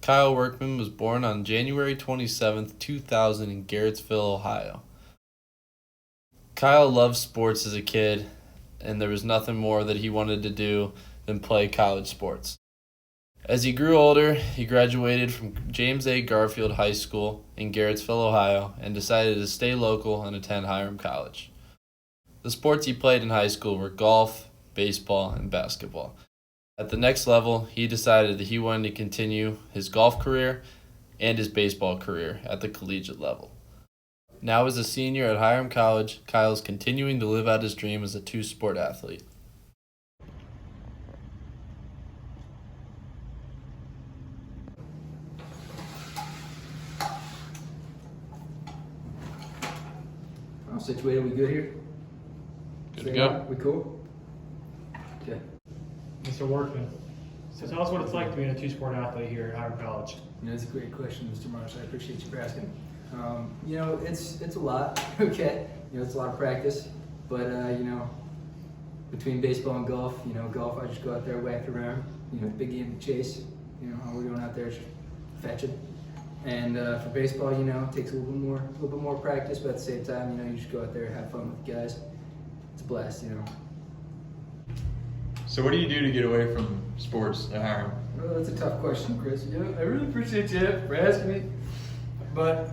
Kyle Workman was born on January 27th, 2000 in Garrettsville, Ohio. Kyle loved sports as a kid, and there was nothing more that he wanted to do than play college sports. As he grew older, he graduated from James A. Garfield High School in Garrettsville, Ohio, and decided to stay local and attend Hiram College. The sports he played in high school were golf, baseball, and basketball. At the next level, he decided that he wanted to continue his golf career and his baseball career at the collegiate level. Now as a senior at Hiram College, Kyle is continuing to live out his dream as a two-sport athlete. All situated, we good here? Good to go. We cool? Okay. Mr. Workman, so tell us what it's like to be a two-sport athlete here at Hiram College. That's a great question, Mr. Marsh. I appreciate you for asking. It's a lot, okay? It's a lot of practice, but, between baseball and golf, golf, I just go out there, whack around, big game to chase, all we're doing out there is just fetching. And for baseball, it takes a little bit more practice, but at the same time, you just go out there and have fun with the guys. It's a blast, So what do you do to get away from sports at Hiram? Well, that's a tough question, Chris. I really appreciate you for asking me, but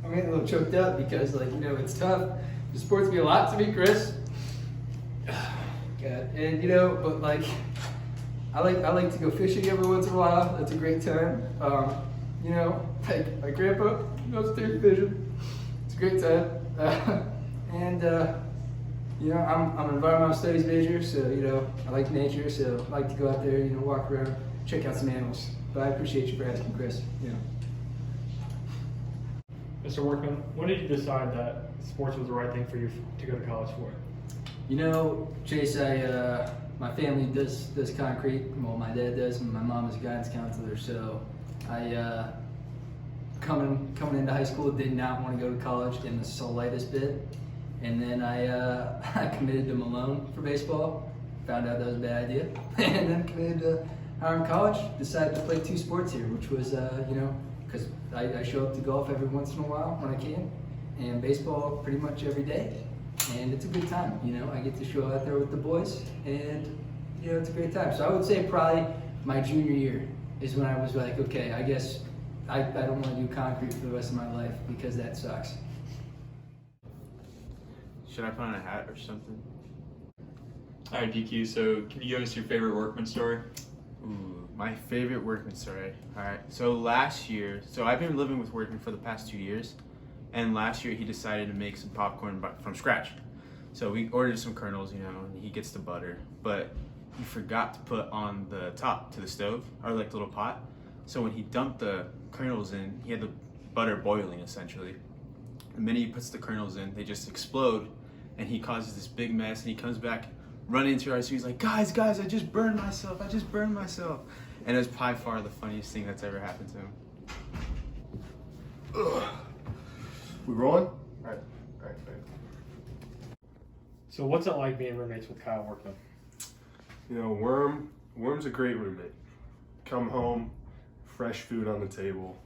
I'm getting a little choked up because, it's tough. The sports mean a lot to me, Chris. God, and but I like to go fishing every once in a while. That's a great time. My grandpa goes through fishing. It's a great time. I'm an environmental studies major, so I like nature, so I like to go out there, walk around, check out some animals. But I appreciate you for asking, Chris. Mr. Workman, when did you decide that sports was the right thing for you to go to college for? Chase, my family does concrete. Well, my dad does, and my mom is a guidance counselor. So I coming into high school did not want to go to college in the slightest bit. And then I committed to Malone for baseball. Found out that was a bad idea. And then committed to Hiram College. Decided to play two sports here, which was, because I show up to golf every once in a while when I can, and baseball pretty much every day. And it's a good time, I get to show out there with the boys, and, it's a great time. So I would say probably my junior year is when I was like, okay, I guess I don't want to do concrete for the rest of my life because that sucks. Should I put on a hat or something? All right, DQ, so can you give us your favorite Workman story? Ooh, my favorite Workman story. All right, so last year, I've been living with Workman for the past 2 years, and last year he decided to make some popcorn from scratch. So we ordered some kernels, and he gets the butter, but he forgot to put on the top to the stove, or like little pot. So when he dumped the kernels in, he had the butter boiling essentially. The minute he puts the kernels in, they just explode, and he causes this big mess, and he comes back running into our suite. He's like, guys, I just burned myself. And it was by far the funniest thing that's ever happened to him. Ugh. We rolling? All right. So what's it like being roommates with Kyle Workman? Worm's a great roommate. Come home, fresh food on the table.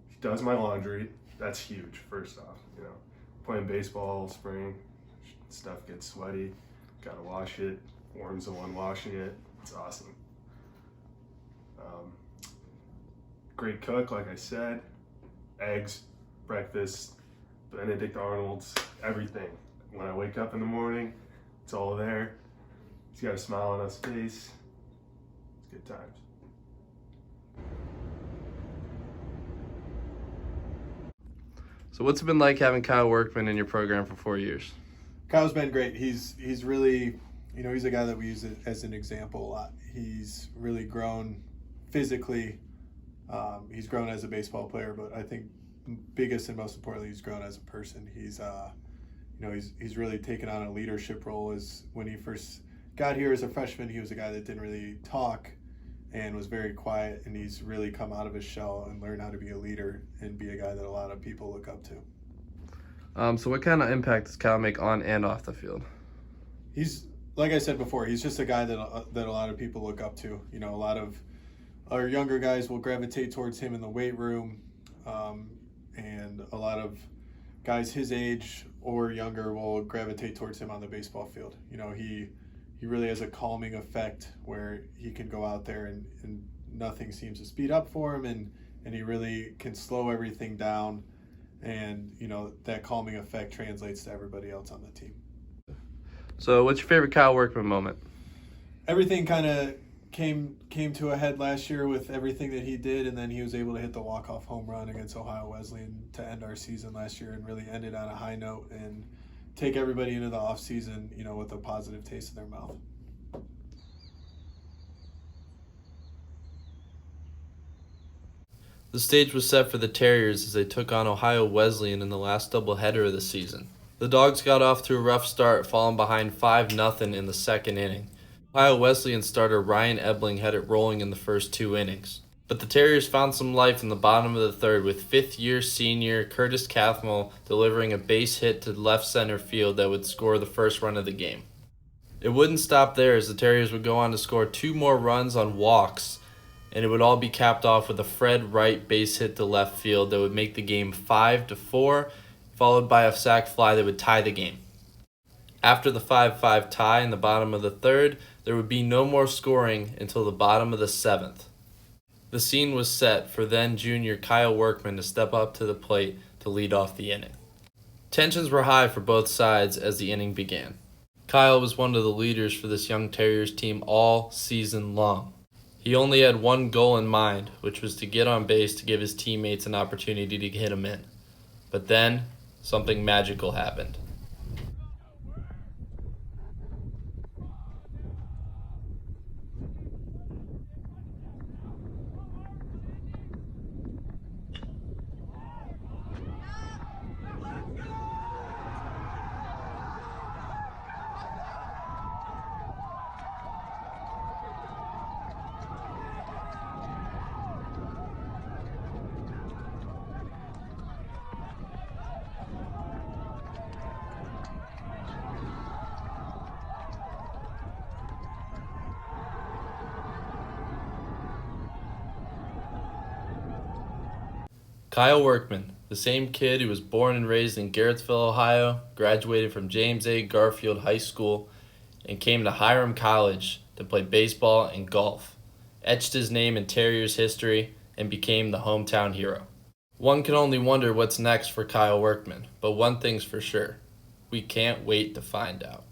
He does my laundry. That's huge, first off. Playing baseball all spring, stuff gets sweaty, gotta wash it. Worm's the one washing it. It's awesome. Great cook, like I said. Eggs, breakfast, Benedict Arnold's, everything. When I wake up in the morning, it's all there. He's got a smile on his face. It's good times. So what's it been like having Kyle Workman in your program for 4 years? Kyle's been great. He's really, he's a guy that we use as an example a lot. He's really grown physically. He's grown as a baseball player, but I think biggest and most importantly, he's grown as a person. He's really taken on a leadership role. As when he first got here as a freshman, he was a guy that didn't really talk and was very quiet, and he's really come out of his shell and learned how to be a leader and be a guy that a lot of people look up to. So what kind of impact does Kyle make on and off the field? He's, like I said before, he's just a guy that a lot of people look up to. A lot of our younger guys will gravitate towards him in the weight room, and a lot of guys his age or younger will gravitate towards him on the baseball field. You know, he really has a calming effect where he can go out there and nothing seems to speed up for him, and he really can slow everything down, and you know that calming effect translates to everybody else on the team. So, what's your favorite Kyle Workman moment? Everything kind of came to a head last year with everything that he did, and then he was able to hit the walk-off home run against Ohio Wesleyan to end our season last year and really end it on a high note and take everybody into the off season, you know, with a positive taste in their mouth. The stage was set for the Terriers as they took on Ohio Wesleyan in the last doubleheader of the season. The Dogs got off to a rough start, falling behind 5-0 in the second inning. Ohio Wesleyan starter Ryan Ebling had it rolling in the first 2 innings. But the Terriers found some life in the bottom of the third with fifth-year senior Curtis Cathmel delivering a base hit to left center field that would score the first run of the game. It wouldn't stop there as the Terriers would go on to score 2 more runs on walks, and it would all be capped off with a Fred Wright base hit to left field that would make the game 5-4, followed by a sac fly that would tie the game. After the 5-5 tie in the bottom of the third, there would be no more scoring until the bottom of the seventh. The scene was set for then junior Kyle Workman to step up to the plate to lead off the inning. Tensions were high for both sides as the inning began. Kyle was one of the leaders for this young Terriers team all season long. He only had one goal in mind, which was to get on base to give his teammates an opportunity to hit him in. But then, something magical happened. Kyle Workman, the same kid who was born and raised in Garrettsville, Ohio, graduated from James A. Garfield High School, and came to Hiram College to play baseball and golf, etched his name in Terriers history, and became the hometown hero. One can only wonder what's next for Kyle Workman, but one thing's for sure: we can't wait to find out.